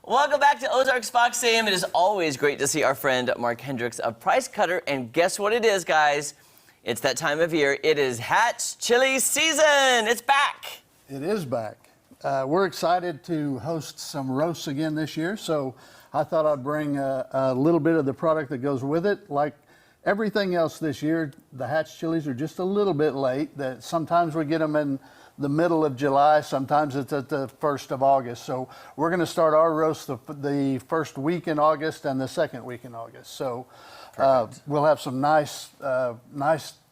Welcome back to Ozarks Fox AM. It is always great to see our friend Mark Hendricks of Price Cutter. And guess what it is, guys? It's that time of year. It is Hatch Chili season. It's back. It is back. We're excited to host some roasts again this year. So I thought I'd bring a little bit of the product that goes with it. Like everything else this year, the Hatch chilies are just a little bit late. That sometimes we get them in the middle of July, sometimes it's at the 1st of August. So we're going to start our roast the first week in August and the second week in August. So we'll have some nice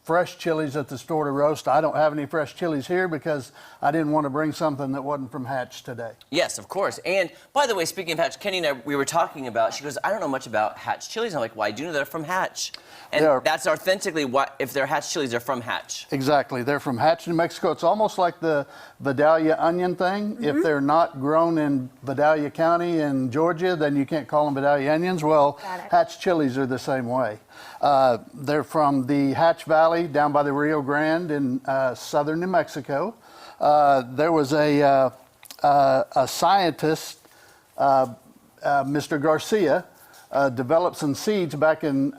fresh chilies at the store to roast. I don't have any fresh chilies here because I didn't want to bring something that wasn't from Hatch today. Yes, of course. And by the way, speaking of Hatch, Kenny and I, we were talking about, she goes, I don't know much about Hatch chilies. I'm like, why do you know they're from Hatch? And that's authentically what, if they're Hatch chilies, they're from Hatch. Exactly. They're from Hatch, New Mexico. It's almost like the Vidalia onion thing. Mm-hmm. If they're not grown in Vidalia County in Georgia, then you can't call them Vidalia onions. Well, Hatch chilies are the same way. They're from the Hatch Valley down by the Rio Grande in southern New Mexico. There was a scientist, Mr. Garcia, developed some seeds back in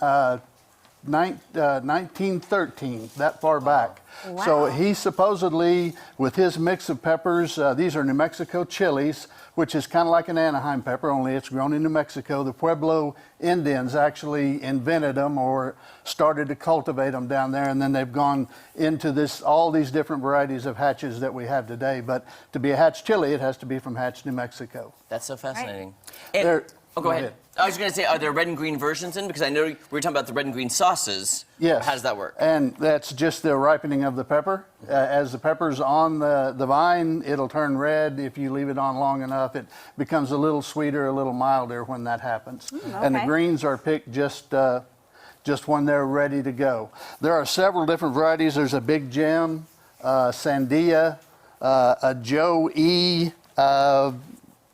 1913, that far back. Wow. So he supposedly, with his mix of peppers, these are New Mexico chilies, which is kind of like an Anaheim pepper, only it's grown in New Mexico. The Pueblo Indians actually invented them or started to cultivate them down there, and then they've gone into all these different varieties of Hatches that we have today. But to be a Hatch chili, it has to be from Hatch, New Mexico. That's so fascinating. Right. Go ahead. I was going to say, are there red and green versions in? Because I know we were talking about the red and green sauces. Yes. How does that work? And that's just the ripening of the pepper. As the pepper's on the vine, it'll turn red. If you leave it on long enough, it becomes a little sweeter, a little milder when that happens. Okay. And the greens are picked just when they're ready to go. There are several different varieties. There's a Big Gem, Sandia, a Joe E.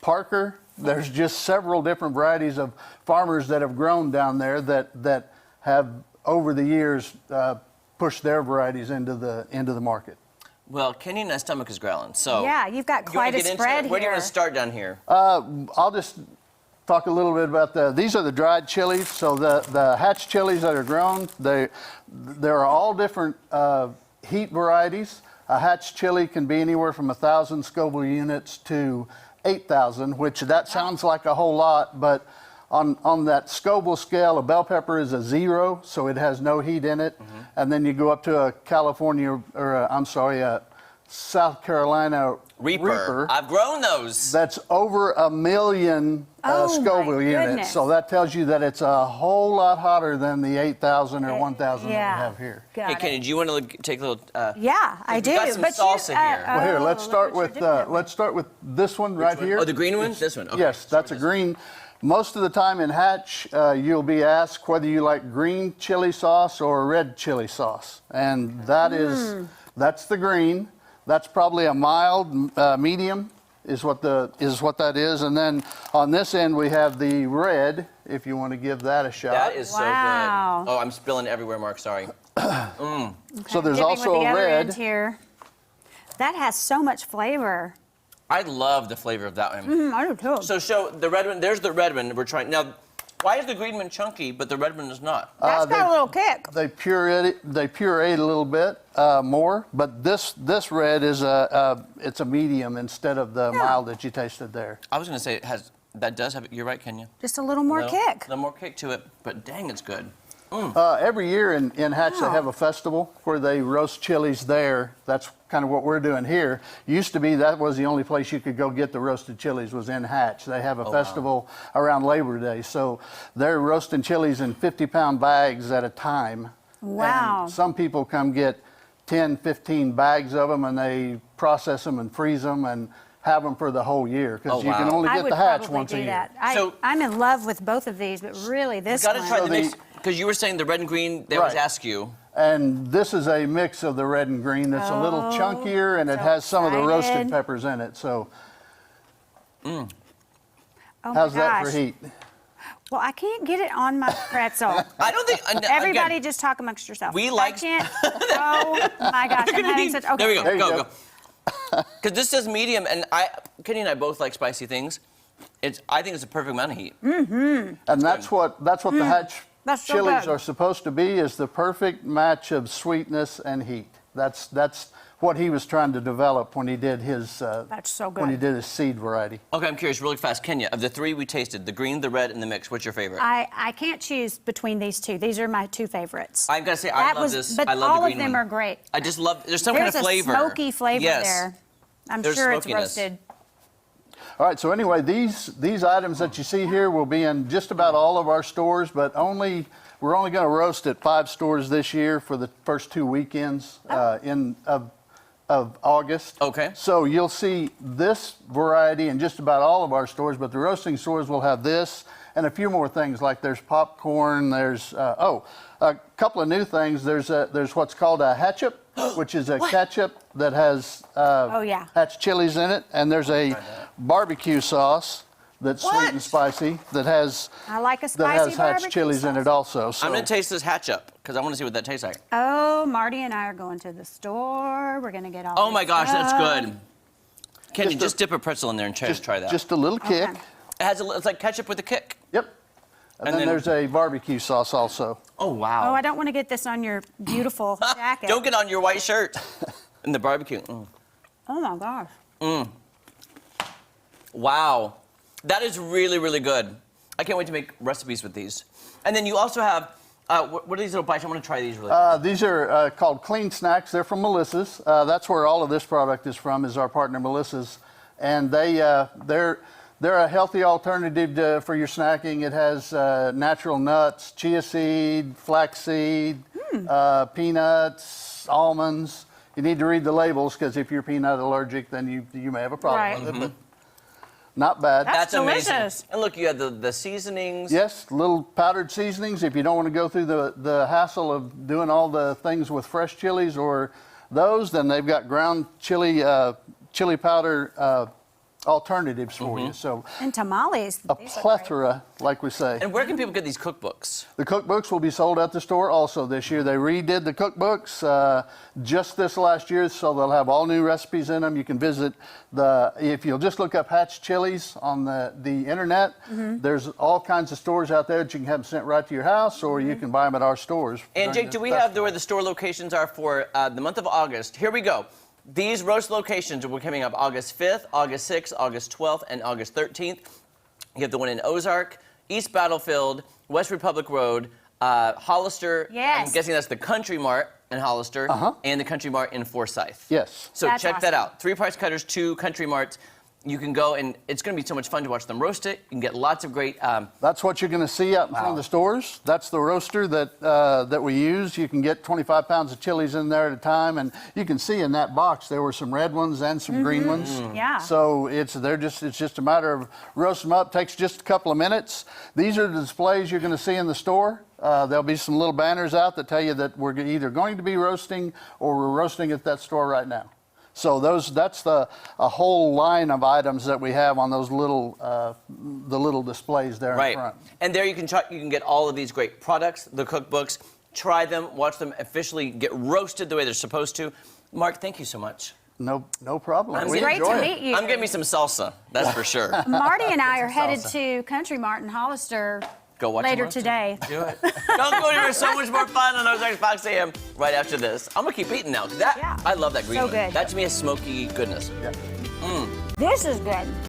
Parker. There's just several different varieties of farmers that have grown down there that have over the years pushed their varieties into the market. Well, Kenny and my stomach is growling, so yeah, you've got quite a spread here. Where do you want to start down here? I'll just talk a little bit about these are the dried chilies. So the Hatch chilies that are grown, there are all different heat varieties. A Hatch chili can be anywhere from 1,000 Scoville units to 8,000, which that sounds like a whole lot, but on that Scoville scale, a bell pepper is a 0, so it has no heat in it. Mm-hmm. And then you go up to a South Carolina Reaper. I've grown those. That's over 1 million Scoville units. So that tells you that it's a whole lot hotter than the 8,000 or 1,000 that we have here. Hey, Kenny, do you want to take a little? Yeah, I do. We've got some salsa here. Well, here, let's start with this one right here. Oh, the green one? This one? Okay. Yes, that's a green. Most of the time in Hatch, you'll be asked whether you like green chili sauce or red chili sauce. And that's the green. That's probably a mild, medium is what that is. And then on this end, we have the red, if you want to give that a shot. That is so good. Oh, I'm spilling everywhere, Mark, sorry. Okay. So there's also a red. Here. That has so much flavor. I love the flavor of that one. I do too. So show the red one. There's the red one we're trying. Now, why is the green one chunky, but the red one is not? That's got a little kick. They pureed a little bit more, but this red is it's a medium instead of the mild that you tasted there. I was going to say that does have. You're right, Kenya. Just a little more kick. A little more kick to it, but dang, it's good. Every year in Hatch they have a festival where they roast chilies there. That's kind of what we're doing here. Used to be that was the only place you could go get the roasted chilies was in Hatch. They have a festival around Labor Day. So they're roasting chilies in 50-pound bags at a time. Wow. And some people come get 10, 15 bags of them and they process them and freeze them and have them for the whole year because you can only get the Hatch once a year. I'm in love with both of these, but really this one. You got to try the mix because you were saying the red and green. They always ask you. And this is a mix of the red and green that's a little chunkier and it has some of the roasted peppers in it. So, how's that for heat? Well, I can't get it on my pretzel. I don't think... Everybody just talk amongst yourself. We like... I can't... Oh, my gosh. I'm having such... Okay. There we go. Go. Because this says medium, and Kenny and I both like spicy things. I think it's a perfect amount of heat. And that's what the Hatch That's so chilies good. are supposed to be, is the perfect match of sweetness and heat. That's what he was trying to develop when he did his That's so when he good. did his seed variety. Okay, I'm curious, really fast. Kenya, of the three we tasted, the green, the red, and the mix, what's your favorite? I can't choose between these two. These are my two favorites. I've got to say, I love this. But I love all the of green them one. are great. I just love, there's some kind of flavor. There's a smoky flavor Yes. there. I'm There's sure smokiness. it's roasted. All right, so anyway, these items that you see here will be in just about all of our stores, but we're only going to roast at 5 stores this year for the first 2 weekends of August. Okay. So you'll see this variety in just about all of our stores, but the roasting stores will have this and a few more things, like there's popcorn, there's a couple of new things. There's what's called a hatchup, which is a ketchup that has Hatch chilies in it, and there's a barbecue sauce that's sweet and spicy that has I like a that spicy has Hatch barbecue chilies in it sauce. also. So I'm going to taste this hatch up because I want to see what that tastes like. Oh, Marty and I are going to the store. We're going to get all Oh this my gosh, that's stuff. good. Kenya, just dip a pretzel in there and try that. just a little kick. Okay. It's like ketchup with a kick. Yep. And And then then- there's a barbecue sauce also. Oh, wow. Oh, I don't want to get this on your beautiful jacket. Don't get on your white shirt. And the barbecue. Mm. Oh my gosh. Wow. That is really, really good. I can't wait to make recipes with these. And then you also have, what are these little bites? I want to try these really quick. These are called Clean Snacks. They're from Melissa's. That's where all of this product is from, is our partner Melissa's. And they're a healthy alternative for your snacking. It has natural nuts, chia seed, flaxseed, peanuts, almonds. You need to read the labels, because if you're peanut allergic, then you may have a problem Right. with it. But not bad. That's amazing. delicious. And look, you have the seasonings. Yes, little powdered seasonings. If you don't want to go through the hassle of doing all the things with fresh chilies or those, then they've got ground chili powder alternatives for you. So And tamales. a These look plethora, like we say. And where can people get these cookbooks? The cookbooks will be sold at the store also this year. They redid the cookbooks just this last year, so they'll have all new recipes in them. You can visit if you'll just look up Hatch Chilies on the internet, there's all kinds of stores out there that you can have them sent right to your house, or you can buy them at our stores. And during Jake, the do we have festival. where the store locations are for the month of August? Here we go. These roast locations will be coming up August 5th, August 6th, August 12th, and August 13th. You have the one in Ozark, East Battlefield, West Republic Road, Hollister. Yes. I'm guessing that's the Country Mart in Hollister, and the Country Mart in Forsyth. Yes. So That's check that awesome. out. 3 Price Cutters, 2 Country Marts. You can go, and it's going to be so much fun to watch them roast it. You can get lots of great. That's what you're going to see out in front of the stores. That's the roaster that we use. You can get 25 pounds of chilies in there at a time, and you can see in that box there were some red ones and some green ones. Yeah. So it's just a matter of roasting them up. Takes just a couple of minutes. These are the displays you're going to see in the store. There'll be some little banners out that tell you that we're either going to be roasting or we're roasting at that store right now. So that's a whole line of items that we have on those the little displays there in front. And there you can get all of these great products, the cookbooks, try them, watch them officially get roasted the way they're supposed to. Mark, thank you so much. No problem. It's We great enjoy to it. meet you. I'm getting me some salsa, that's for sure. Marty and I are headed salsa. to Country Mart in Hollister Go watch later them roast it. today. Do it. Don't go anywhere. So much more fun on Ozarks Fox AM right after this. I'm gonna keep eating now. Yeah. I love that green So one. good. That to me is smoky goodness. Yeah. This is good.